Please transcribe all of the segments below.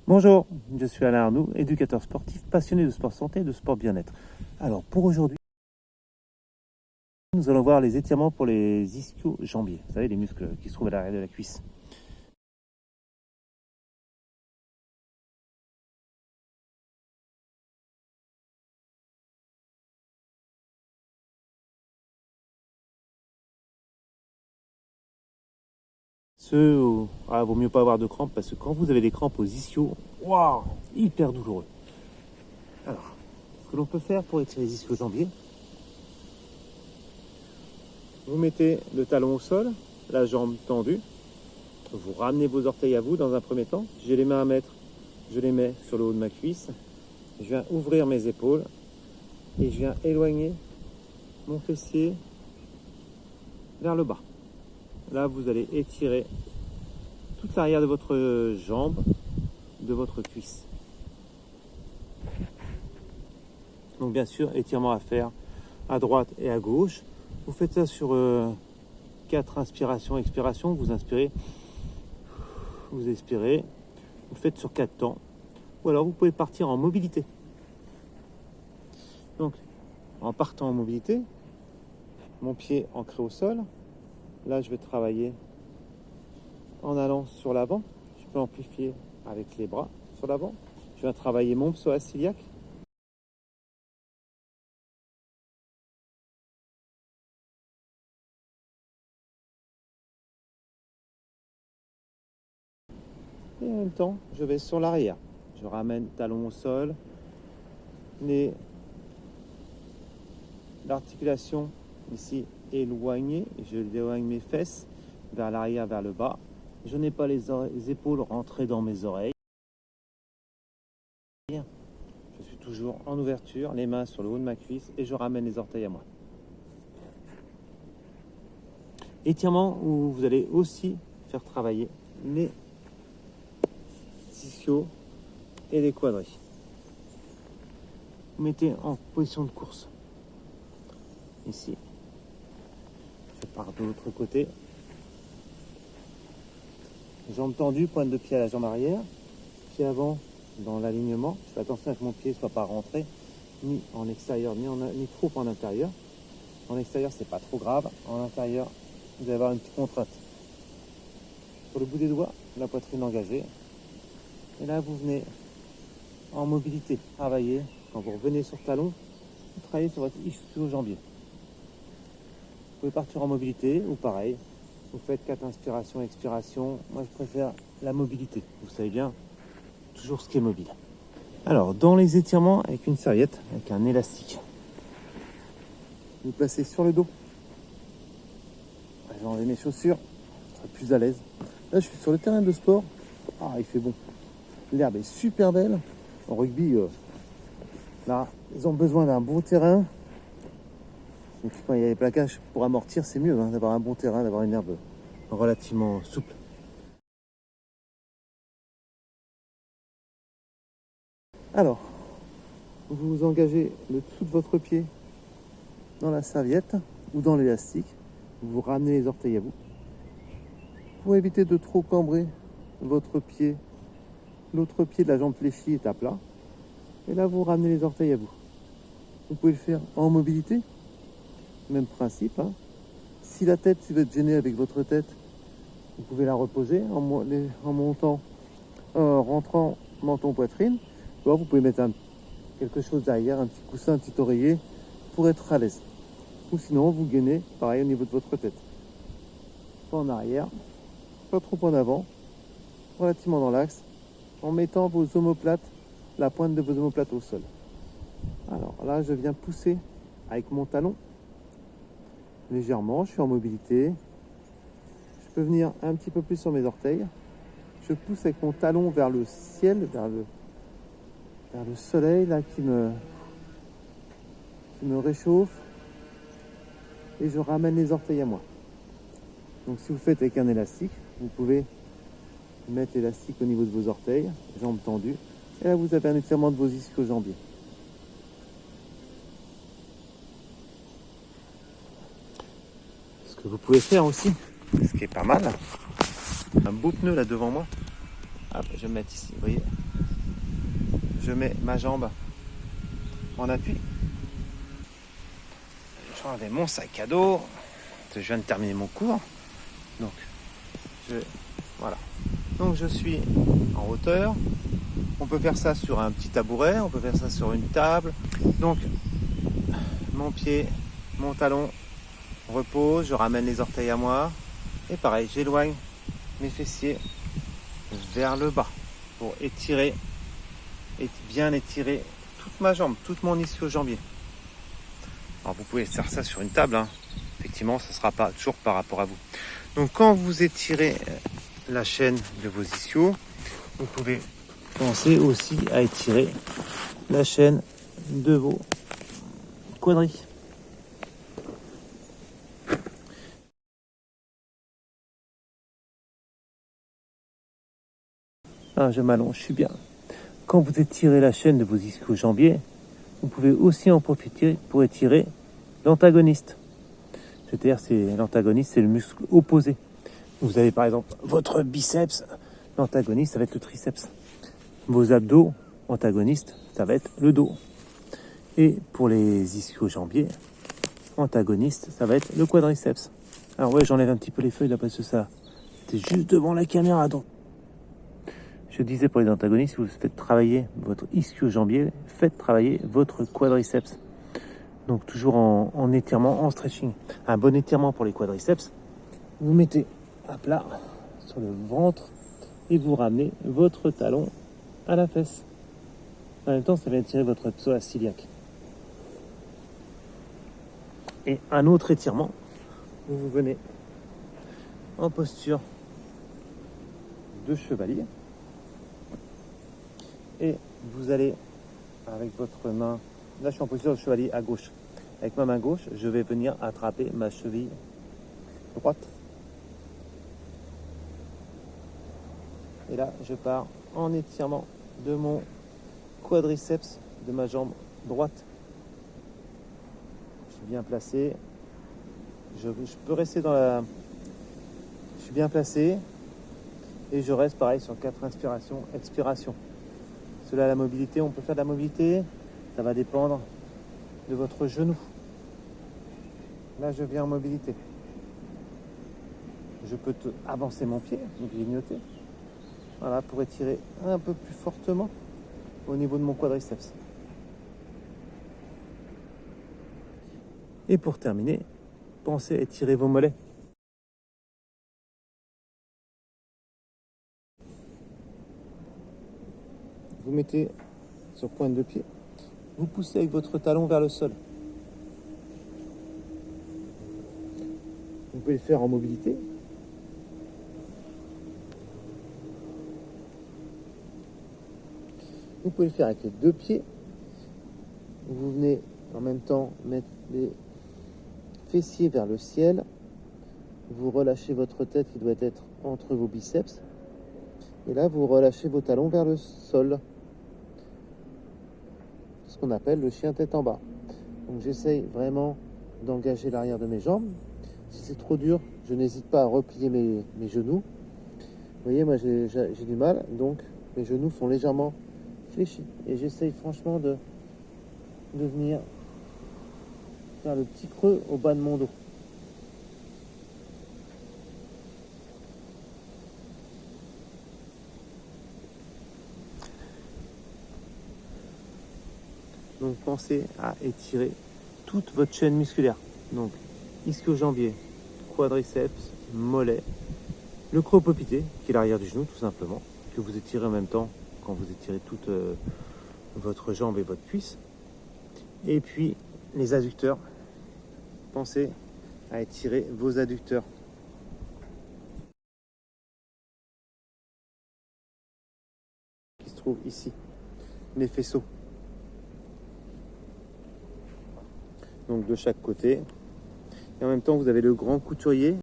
Bonjour, je suis Alain Arnoux, éducateur sportif passionné de sport santé et de sport bien-être. Alors pour aujourd'hui, nous allons voir les étirements pour les ischio-jambiers, vous savez les muscles qui se trouvent à l'arrière de la cuisse. Vaut mieux pas avoir de crampes parce que quand vous avez des crampes aux ischios, waouh, hyper douloureux. Alors, ce que l'on peut faire pour étirer les ischio-jambiers, vous mettez le talon au sol, la jambe tendue, vous ramenez vos orteils à vous dans un premier temps. Si j'ai les mains à mettre, je les mets sur le haut de ma cuisse. Je viens ouvrir mes épaules et je viens éloigner mon fessier vers le bas. Là, vous allez étirer toute l'arrière de votre jambe, de votre cuisse. Donc bien sûr, étirement à faire à droite et à gauche. Vous faites ça sur 4 inspirations, expirations. Vous inspirez, vous expirez. Vous le faites sur 4 temps. Ou alors vous pouvez partir en mobilité. Donc, en partant en mobilité, mon pied ancré au sol. Là, je vais travailler en allant sur l'avant. Je peux amplifier avec les bras sur l'avant. Je vais travailler mon psoas iliaque. Et en même temps, je vais sur l'arrière. Je ramène talon au sol. L'articulation ici éloignée. Je éloigne mes fesses vers l'arrière, vers le bas. Je n'ai pas les épaules rentrées dans mes oreilles. Je suis toujours en ouverture, les mains sur le haut de ma cuisse et je ramène les orteils à moi. Étirement où vous allez aussi faire travailler les ischios et les quadris. Vous mettez en position de course. Ici. Je pars de l'autre côté. Jambes tendues, pointe de pied à la jambe arrière. Pied avant dans l'alignement. Je fais attention à que mon pied ne soit pas rentré ni en extérieur ni trop en intérieur. En extérieur, c'est pas trop grave. En intérieur, vous allez avoir une petite contrainte. Sur le bout des doigts, la poitrine engagée. Et là, vous venez en mobilité, travailler. Quand vous revenez sur talon, vous travaillez sur votre ischio-jambier. Vous pouvez partir en mobilité ou pareil. Vous faites 4 inspirations, expirations. Moi, je préfère la mobilité. Vous savez bien, toujours ce qui est mobile. Alors, dans les étirements, avec une serviette, avec un élastique, vous placez sur le dos. Je vais enlever mes chaussures, je serai plus à l'aise. Là, je suis sur le terrain de sport. Ah, il fait bon. L'herbe est super belle. En rugby, là, ils ont besoin d'un bon terrain. Donc, quand il y a les plaquages pour amortir, c'est mieux d'avoir un bon terrain, d'avoir une herbe relativement souple. Alors, vous engagez le dessous de votre pied dans la serviette ou dans l'élastique. Vous ramenez les orteils à vous. Pour éviter de trop cambrer votre pied, l'autre pied de la jambe fléchie est à plat. Et là, vous ramenez les orteils à vous. Vous pouvez le faire en mobilité. Même principe. Si vous êtes gêné avec votre tête, vous pouvez la reposer en montant, rentrant menton-poitrine. Ou alors vous pouvez mettre quelque chose derrière, un petit coussin, un petit oreiller, pour être à l'aise. Ou sinon, vous gainez, pareil, au niveau de votre tête. Pas en arrière, pas trop en avant, relativement dans l'axe, en mettant vos omoplates, la pointe de vos omoplates au sol. Alors là, je viens pousser avec mon talon, légèrement, je suis en mobilité. Je peux venir un petit peu plus sur mes orteils. Je pousse avec mon talon vers le ciel, vers le soleil là qui me réchauffe. Et je ramène les orteils à moi. Donc si vous faites avec un élastique, vous pouvez mettre l'élastique au niveau de vos orteils, jambes tendues. Et là, vous avez un étirement de vos ischio-jambiers. Ce que vous pouvez faire aussi, ce qui est pas mal, un beau pneu là devant moi. Hop, je vais me mettre ici, vous voyez. je mets ma jambe en appui. Je vais enlever mon sac à dos. Je viens de terminer mon cours. Donc, voilà. Donc, je suis en hauteur. On peut faire ça sur un petit tabouret. On peut faire ça sur une table. Donc, mon pied, mon talon repose. Je ramène les orteils à moi. Et pareil, j'éloigne mes fessiers vers le bas pour étirer et bien étirer toute ma jambe, toute mon ischio-jambier. Alors vous pouvez faire ça sur une table, hein. Effectivement, ce ne sera pas toujours par rapport à vous. Donc quand vous étirez la chaîne de vos ischios, vous pouvez penser aussi à étirer la chaîne de vos quadris. Ah, je m'allonge, je suis bien. Quand vous étirez la chaîne de vos ischio-jambiers, vous pouvez aussi en profiter pour étirer l'antagoniste. C'est-à-dire, l'antagoniste, c'est le muscle opposé. Vous avez par exemple votre biceps, l'antagoniste, ça va être le triceps. Vos abdos, antagoniste, ça va être le dos. Et pour les ischio-jambiers, antagoniste, ça va être le quadriceps. Alors ouais, j'enlève un petit peu les feuilles là parce que ça, c'était juste devant la caméra. Donc, je disais pour les antagonistes, si vous faites travailler votre ischio-jambier, faites travailler votre quadriceps. Donc toujours en étirement, en stretching. Un bon étirement pour les quadriceps. Vous mettez à plat sur le ventre et vous ramenez votre talon à la fesse. En même temps, ça va étirer votre psoas iliaque. Et un autre étirement, vous venez en posture de chevalier et vous allez avec votre main, là je suis en posture de chevalier à gauche, avec ma main gauche je vais venir attraper ma cheville droite et là je pars en étirement de mon quadriceps de ma jambe droite. Je suis bien placé, je peux rester dans la... Je suis bien placé et je reste pareil sur 4 inspirations, expirations. Cela, la mobilité, on peut faire de la mobilité, ça va dépendre de votre genou. Là, je viens en mobilité. Je peux avancer mon pied, grignoter, voilà, pour étirer un peu plus fortement au niveau de mon quadriceps. Et pour terminer, pensez à étirer vos mollets. Vous mettez sur pointe de pied, vous poussez avec votre talon vers le sol. Vous pouvez le faire en mobilité. Vous pouvez le faire avec les 2 pieds. Vous venez en même temps mettre les fessiers vers le ciel. Vous relâchez votre tête qui doit être entre vos biceps. Et là, vous relâchez vos talons vers le sol. Ce qu'on appelle le chien tête en bas. Donc j'essaye vraiment d'engager l'arrière de mes jambes. Si c'est trop dur, je n'hésite pas à replier mes genoux. Vous voyez, moi j'ai du mal, donc mes genoux sont légèrement fléchis. Et j'essaye franchement de venir faire le petit creux au bas de mon dos. Donc pensez à étirer toute votre chaîne musculaire. Donc ischio-jambier, quadriceps, mollet, le creux-popité, qui est l'arrière du genou tout simplement, que vous étirez en même temps quand vous étirez toute votre jambe et votre cuisse. Et puis les adducteurs. Pensez à étirer vos adducteurs. Qui se trouvent ici, les faisceaux. Donc de chaque côté. Et en même temps, vous avez le grand couturier.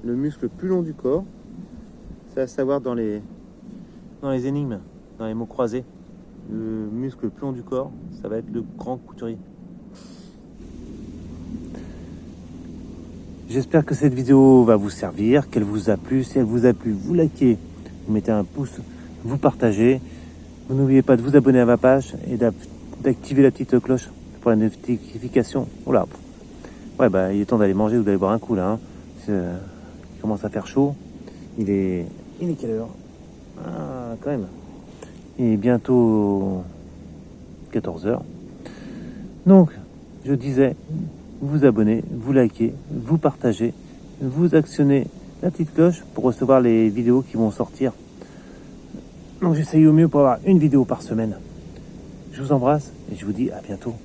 Le muscle le plus long du corps, c'est à savoir dans les énigmes, dans les mots croisés. Le muscle le plus long du corps, ça va être le grand couturier. J'espère que cette vidéo va vous servir, qu'elle vous a plu. Si elle vous a plu, vous likez, vous mettez un pouce, vous partagez. Vous n'oubliez pas de vous abonner à ma page et d'activer la petite cloche pour la notification. Oula, ouais, bah, il est temps d'aller manger ou d'aller boire un coup là. Hein. Il commence à faire chaud. Il est quelle heure? Ah, quand même. Il est bientôt 14h. Donc, je disais, vous abonnez, vous likez, vous partagez, vous actionnez la petite cloche pour recevoir les vidéos qui vont sortir. Donc j'essaye au mieux pour avoir une vidéo par semaine. Je vous embrasse et je vous dis à bientôt.